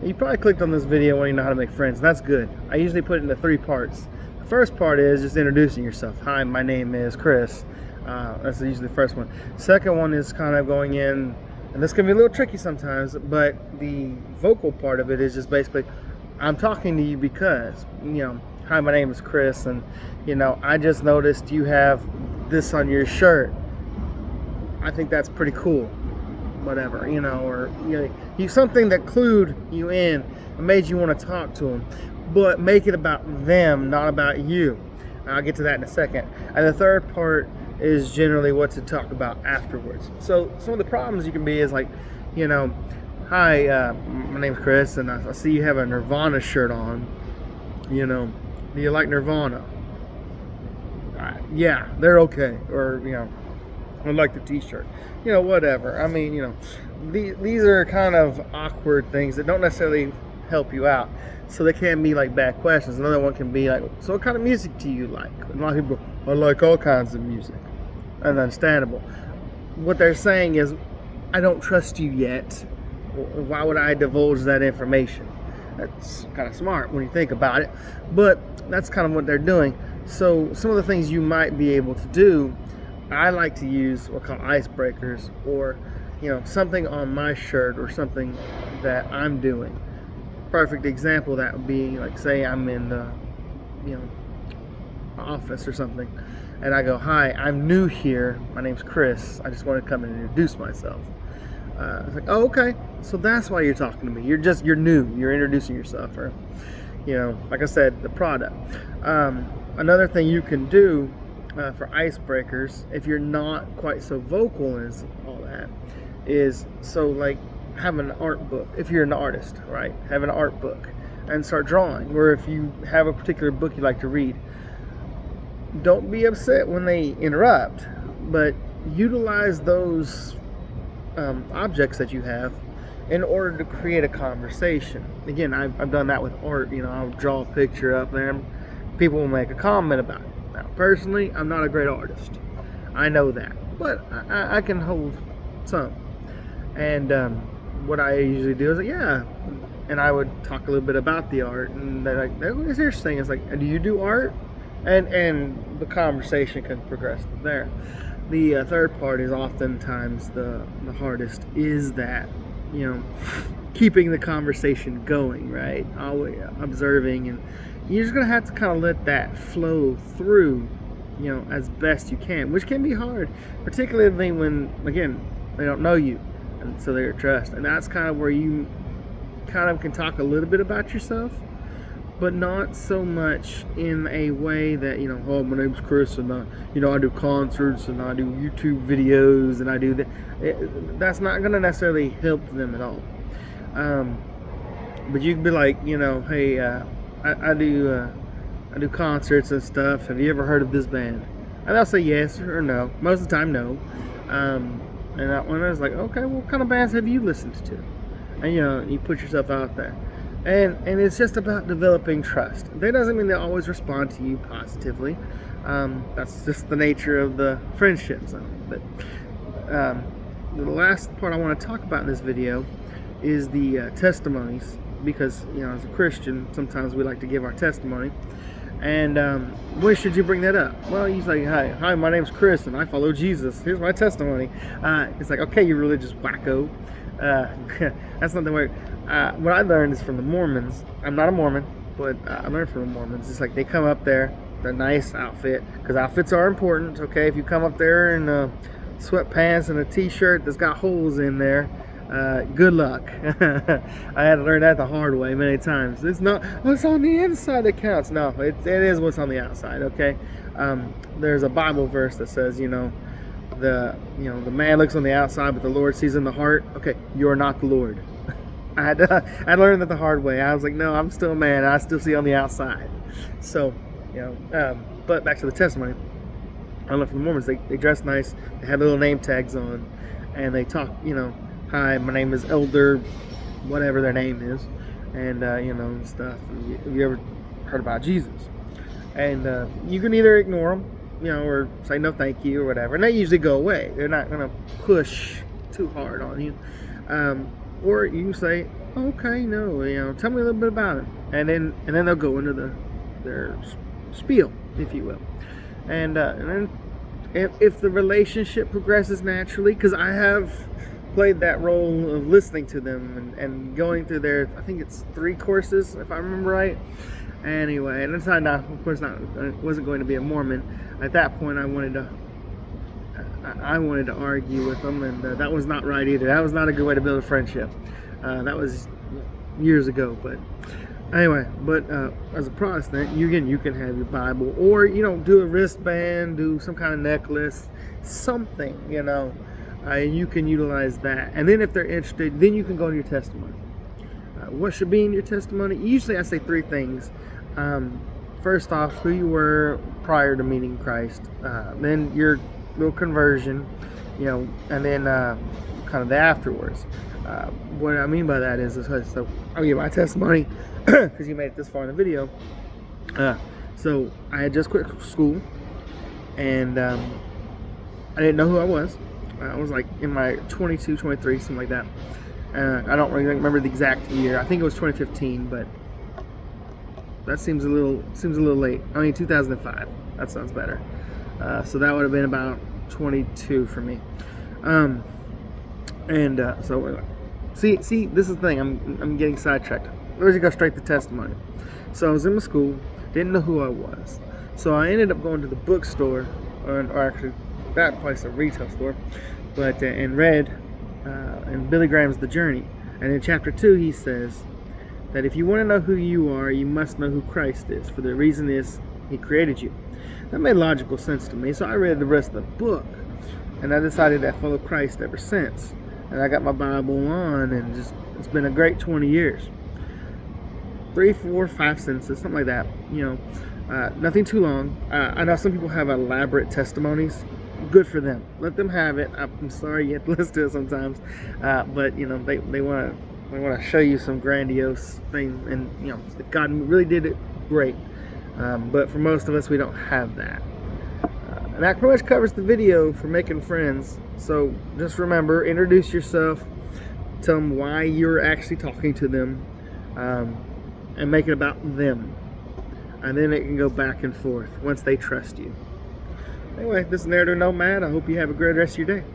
You probably clicked on this video wanting to know how to make friends. That's good. I usually put it into 3 parts. The first part is just introducing yourself. Hi, my name is Chris. That's usually the first one. Second one is kind of going in, and this can be a little tricky sometimes, but the vocal part of it is just basically, I'm talking to you because, hi, my name is Chris, and, I just noticed you have this on your shirt. I think that's pretty cool. Whatever, or you something that clued you in and made you want to talk to them, but make it about them, not about you. I'll get to that in a second. And the third part is generally what to talk about afterwards. So some of the problems you can be is like, hi, my name's Chris, and I see you have a Nirvana shirt on. Do you like Nirvana? Yeah, they're okay. Or I like the t-shirt, whatever. I mean, these are kind of awkward things that don't necessarily help you out. So they can be like bad questions. Another one can be like, so what kind of music do you like? And a lot of people, I like all kinds of music. That's understandable. What they're saying is, I don't trust you yet. Why would I divulge that information? That's kind of smart when you think about it. But that's kind of what they're doing. So some of the things you might be able to do, I like to use what we call icebreakers, or something on my shirt or something that I'm doing. Perfect example that would be like, say I'm in the office or something, and I go, hi, I'm new here, my name's Chris, I just want to come and introduce myself. It's like, oh, okay, so that's why you're talking to me. You're new, you're introducing yourself, or like I said, the product. Another thing you can do for icebreakers, if you're not quite so vocal as all that, is like have an art book. If you're an artist, right, have an art book and start drawing. Or if you have a particular book you like to read, don't be upset when they interrupt, but utilize those objects that you have in order to create a conversation. Again, I've done that with art. I'll draw a picture up there and people will make a comment about it. Now, personally, I'm not a great artist. I know that. But I can hold some. And what I usually do is like, yeah. And I would talk a little bit about the art. And they're like, what's interesting? It's like, do you do art? And the conversation can progress from there. The third part is oftentimes the hardest, is that, keeping the conversation going, right? Always observing, and you're just going to have to kind of let that flow through, as best you can, which can be hard, particularly when, again, they don't know you, and so they're trust. And that's kind of where you kind of can talk a little bit about yourself, but not so much in a way that, oh, my name's Chris, and I do concerts, and I do YouTube videos, and I do that. That's not going to necessarily help them at all. But you can be like, hey, I do concerts and stuff. Have you ever heard of this band? And they'll say yes or no. Most of the time, no. And that one, I was like, okay, what kind of bands have you listened to? And you put yourself out there. And it's just about developing trust. That doesn't mean they always respond to you positively. That's just the nature of the friendships. But the last part I want to talk about in this video is the testimonies, because as a Christian, sometimes we like to give our testimony. And when should you bring that up? Well, you say, hi, my name's Chris, and I follow Jesus. Here's my testimony. It's like, okay, you religious wacko. That's not the way. What I learned is from the Mormons. I'm not a Mormon, but I learned from the Mormons. It's like they come up there, they're nice outfit, because outfits are important. Okay, if you come up there in sweatpants and a t-shirt that's got holes in there, good luck. I had to learn that the hard way many times. It's not what's on the inside that counts. No, it is what's on the outside. Okay, there's a Bible verse that says, the man looks on the outside, but the Lord sees in the heart. Okay, you're not the Lord. I learned that the hard way. I was like, no, I'm still a man. I still see on the outside. So, but back to the testimony. I learned from the Mormons. They dress nice. They have little name tags on, and they talk. Hi, my name is Elder, whatever their name is, and and stuff. Have you ever heard about Jesus? And you can either ignore them, or say no thank you or whatever, and they usually go away. They're not going to push too hard on you. Or you can say, Okay, no, tell me a little bit about it, and then they'll go into their spiel, if you will, and then if the relationship progresses naturally, because I have played that role of listening to them and going through their, I think it's 3 courses if I remember right. Anyway, and decided not, of course not, I wasn't going to be a Mormon. At that point, I wanted to argue with them, and that was not right either. That was not a good way to build a friendship. That was years ago, but anyway. But as a Protestant, you can have your Bible, or do a wristband, do some kind of necklace, something, and you can utilize that. And then if they're interested, then you can go to your testimony. What should be in your testimony? Usually, I say 3 things. First off, who you were prior to meeting Christ, then your little conversion, and then kind of the afterwards. What I mean by that is, so I'll give my testimony because you made it this far in the video. So I had just quit school, and I didn't know who I was. I was like in my 22, 23, something like that. I don't really remember the exact year. I think it was 2015, but that seems a little late. I mean, 2005. That sounds better. So that would have been about 22 for me. So see, this is the thing. I'm getting sidetracked. Let's just go straight to testimony. So I was in my school, didn't know who I was. So I ended up going to the bookstore, or actually that place, a retail store, but and read in Billy Graham's The Journey. And in chapter 2, he says that if you want to know who you are, you must know who Christ is. For the reason is, he created you. That made logical sense to me. So I read the rest of the book, and I decided to follow Christ ever since. And I got my Bible on, and it's been a great 20 years. 3, 4, 5 sentences, something like that. Nothing too long. I know some people have elaborate testimonies. Good for them. Let them have it. I'm sorry you have to listen to it sometimes, but they want to show you some grandiose thing, and if God really did it, great. But for most of us, we don't have that. And that pretty much covers the video for making friends. So just remember, introduce yourself, tell them why you're actually talking to them, and make it about them. And then it can go back and forth once they trust you. Anyway, this is Narrator Nomad. I hope you have a great rest of your day.